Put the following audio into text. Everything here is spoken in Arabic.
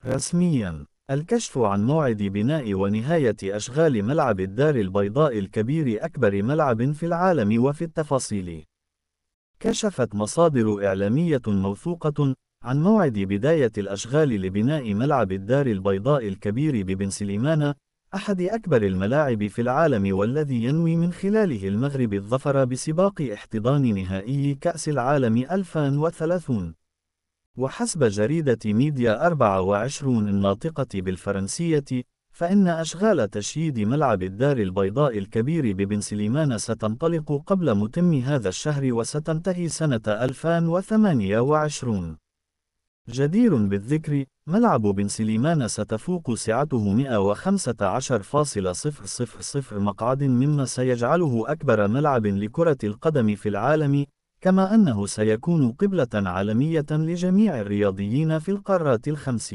رسمياً، الكشف عن موعد بناء ونهاية أشغال ملعب الدار البيضاء الكبير أكبر ملعب في العالم وفي التفاصيل. كشفت مصادر إعلامية موثوقة عن موعد بداية الأشغال لبناء ملعب الدار البيضاء الكبير ببن سليمان، أحد أكبر الملاعب في العالم والذي ينوي من خلاله المغرب الظفر بسباق احتضان نهائي كأس العالم 2030. وحسب جريدة ميديا 24 الناطقة بالفرنسية، فإن أشغال تشييد ملعب الدار البيضاء الكبير ببن سليمان ستنطلق قبل متم هذا الشهر وستنتهي سنة 2028. جدير بالذكر، ملعب بن سليمان ستفوق سعته 115.000 مقعد، مما سيجعله أكبر ملعب لكرة القدم في العالم، كما أنه سيكون قبلة عالمية لجميع الرياضيين في القارات الخمس.